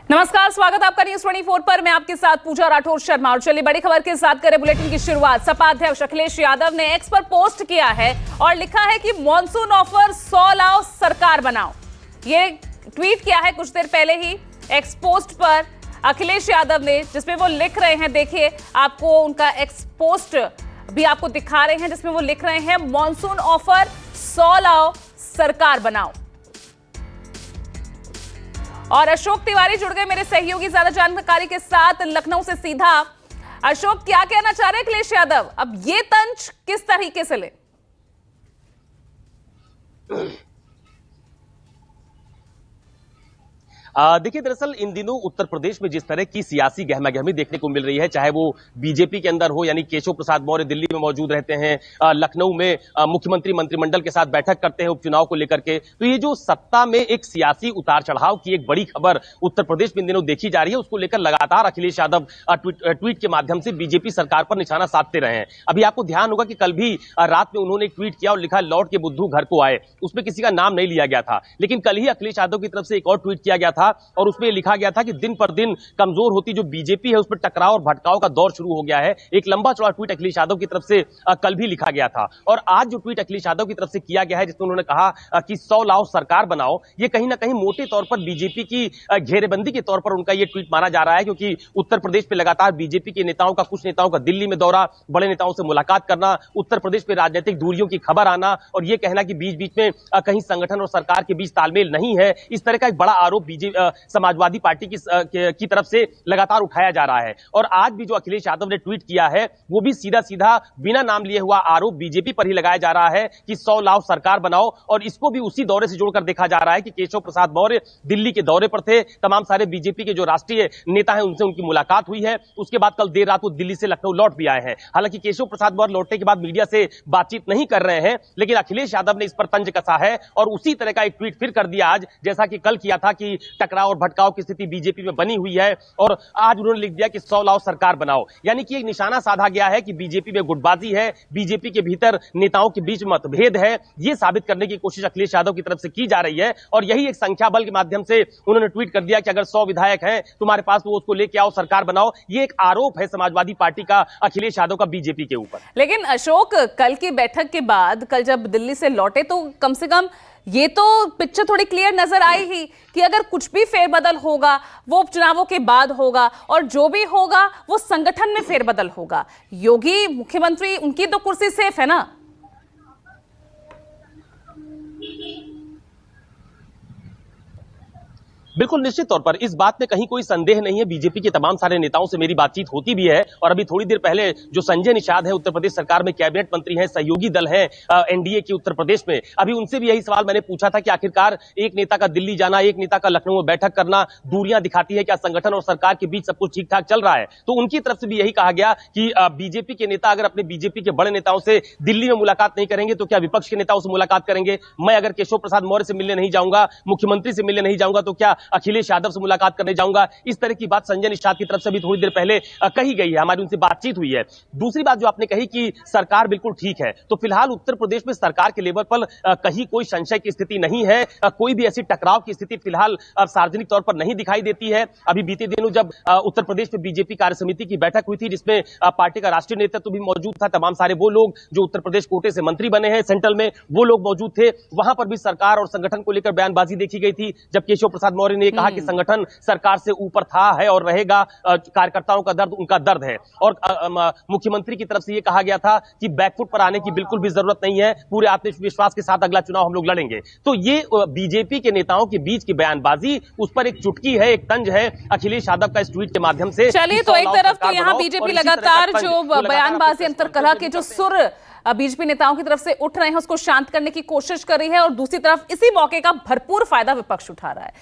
नमस्कार, स्वागत आपका न्यूज 24 पर। मैं आपके साथ पूजा राठौर शर्मा। और चलिए बड़ी खबर के साथ करें बुलेटिन की शुरुआत। सपा अध्यक्ष अखिलेश यादव ने एक्स पर पोस्ट किया है और लिखा है कि मॉनसून ऑफर 100 लाओ सरकार बनाओ। ये ट्वीट किया है कुछ देर पहले ही एक्स पोस्ट पर अखिलेश यादव ने, जिसमें वो लिख रहे हैं, देखिए आपको उनका एक्स पोस्ट भी आपको दिखा रहे हैं, जिसमें वो लिख रहे हैं मॉनसून ऑफर 100 लाओ सरकार बनाओ। और अशोक तिवारी जुड़ गए मेरे सहयोगी ज्यादा जानकारी के साथ लखनऊ से सीधा। अशोक, क्या कहना चाह रहे हैं अखिलेश यादव? अब ये तंज किस तरीके से ले? देखिए, दरअसल इन दिनों उत्तर प्रदेश में जिस तरह की सियासी गहमागहमी देखने को मिल रही है, चाहे वो बीजेपी के अंदर हो, यानी केशव प्रसाद मौर्य दिल्ली में मौजूद रहते हैं, लखनऊ में मुख्यमंत्री मंत्रिमंडल के साथ बैठक करते हैं उपचुनाव को लेकर के, तो ये जो सत्ता में एक सियासी उतार चढ़ाव की एक बड़ी खबर उत्तर प्रदेश में इन दिनों देखी जा रही है, उसको लेकर लगातार अखिलेश यादव ट्वीट के माध्यम से बीजेपी सरकार पर निशाना साधते रहे हैं। अभी आपको ध्यान होगा कि कल भी रात में उन्होंने एक ट्वीट किया और लिखा, लौट के बुद्धू घर को आए। उसमें किसी का नाम नहीं लिया गया था, लेकिन कल ही अखिलेश यादव की तरफ से एक और ट्वीट किया गया था और उसमें लिखा गया था कि दिन पर दिन कमजोर होती जो बीजेपी है, उस पर टकराव और भटकाव का दौर शुरू हो गया है। एक लंबा चौड़ा ट्वीट अखिलेश यादव की तरफ से कल भी लिखा गया था। और आज जो ट्वीट अखिलेश यादव की तरफ से किया गया है, जिसमें उन्होंने कहा कि 100 लाओ सरकार बनाओ, ये कहीं ना कहीं मोटे तौर पर बीजेपी की घेरेबंदी के तौर पर उनका ये ट्वीट माना जा रहा है, क्योंकि उत्तर प्रदेश में लगातार बीजेपी के नेताओं का, कुछ नेताओं का दिल्ली में दौरा, बड़े नेताओं से मुलाकात करना, उत्तर प्रदेश में राजनीतिक दूरियों की खबर आना और ये कहना कि बीच बीच में कहीं संगठन और सरकार के बीच तालमेल नहीं है, इस तरह का एक बड़ा आरोप समाजवादी पार्टी की तरफ से लगातार उठाया जा रहा है। और आज भी जो अखिलेश यादव ने ट्वीट किया है, वो भी सीधा सीधा बिना नाम लिए हुआ आरोप बीजेपी पर ही लगाया जा रहा है कि 100 लाओ सरकार बनाओ। और इसको भी उसी दौरे से जोड़कर देखा जा रहा है कि केशव प्रसाद मौर्य दिल्ली के दौरे पर थे, तमाम सारे बीजेपी के जो राष्ट्रीय नेता हैं उनसे उनकी मुलाकात हुई है। उसके बाद कल देर रात वो दिल्ली से लखनऊ लौट भी आए हैं। हालांकि केशव प्रसाद मौर्य लौटने के बाद मीडिया से बातचीत नहीं कर रहे हैं, लेकिन अखिलेश यादव ने इस पर तंज कसा है और उसी तरह का एक ट्वीट फिर कर दिया आज, जैसा कि कल किया था कि टकराव और भटकाव की स्थिति बीजेपी में बनी हुई है। और आज उन्होंने लिख दिया कि 100 लाओ सरकार बनाओ, यानी कि एक निशाना साधा गया है कि बीजेपी में गुटबाजी है, बीजेपी के भीतर नेताओं के बीच मतभेद है। यह साबित करने की कोशिश अखिलेश यादव की तरफ से की जा रही है। और यही एक संख्या बल के माध्यम से उन्होंने ट्वीट कर दिया कि अगर 100 विधायक हैं तुम्हारे पास, तो उसको लेके आओ, सरकार बनाओ। यह एक आरोप है समाजवादी पार्टी का, अखिलेश यादव का बीजेपी के ऊपर। लेकिन अशोक, कल की बैठक के बाद, कल जब दिल्ली से लौटे, तो कम से कम ये तो पिक्चर थोड़ी क्लियर नजर आई ही कि अगर कुछ भी फेरबदल होगा वो उपचुनावों के बाद होगा और जो भी होगा वो संगठन में फेरबदल होगा। योगी मुख्यमंत्री, उनकी तो कुर्सी सेफ है ना? बिल्कुल निश्चित तौर पर इस बात में कहीं कोई संदेह नहीं है। बीजेपी के तमाम सारे नेताओं से मेरी बातचीत होती भी है और अभी थोड़ी देर पहले जो संजय निषाद है, उत्तर प्रदेश सरकार में कैबिनेट मंत्री हैं, सहयोगी दल है एनडीए की उत्तर प्रदेश में, अभी उनसे भी यही सवाल मैंने पूछा था कि आखिरकार एक नेता का दिल्ली जाना, एक नेता का लखनऊ में बैठक करना दूरियां दिखाती है क्या? संगठन और सरकार के बीच सब कुछ ठीक ठाक चल रहा है? तो उनकी तरफ से भी यही कहा गया कि बीजेपी के नेता अगर अपने बीजेपी के बड़े नेताओं से दिल्ली में मुलाकात नहीं करेंगे तो क्या विपक्ष के नेताओं से मुलाकात करेंगे? मैं अगर केशव प्रसाद मौर्य से मिलने नहीं जाऊंगा, मुख्यमंत्री से मिलने नहीं जाऊंगा, तो क्या अखिलेश यादव से मुलाकात करने जाऊंगा? इस तरह की बात संजय निषाद की तरफ से भी थोड़ी देर पहले कही गई है, हमारी उनसे बातचीत हुई है। दूसरी बात जो आपने कही कि सरकार बिल्कुल ठीक है, तो फिलहाल उत्तर प्रदेश में सरकार के लेवल पर कहीं कोई संशय की स्थिति नहीं है, कोई भी ऐसी टकराव की स्थिति फिलहाल सार्वजनिक तौर पर नहीं दिखाई देती है। अभी बीते दिनों जब उत्तर प्रदेश में बीजेपी कार्य समिति की बैठक हुई थी, जिसमें पार्टी का राष्ट्रीय नेतृत्व भी मौजूद था, तमाम सारे वो लोग जो उत्तर प्रदेश कोटे से मंत्री बने हैं सेंट्रल में, वो लोग मौजूद थे। वहां पर भी सरकार और संगठन को लेकर बयानबाजी देखी गई थी, जब केशव प्रसाद मौर्य ने कहा कि संगठन सरकार से ऊपर था, है और रहेगा, कार्यकर्ताओं का दर्द उनका दर्द है। और मुख्यमंत्री की तरफ से यह कहा गया था कि बैकफुट पर आने की बिल्कुल भी जरूरत नहीं है, पूरे आत्मविश्वास के साथ अगला चुनाव हम लोग लड़ेंगे। तो ये बीजेपी के नेताओं के बीच की बयानबाजी, उस पर एक चुटकी है, एक तंज है अखिलेश यादव का इस ट्वीट के माध्यम से। चलिए, तो एक तरफ तो यहाँ बीजेपी लगातार जो बयानबाजी, अंतर्कलह के जो सुर बीजेपी नेताओं की तरफ से उठ रहे हैं, उसको शांत करने की कोशिश कर रही है और दूसरी तरफ इसी मौके का भरपूर फायदा विपक्ष उठा रहा है।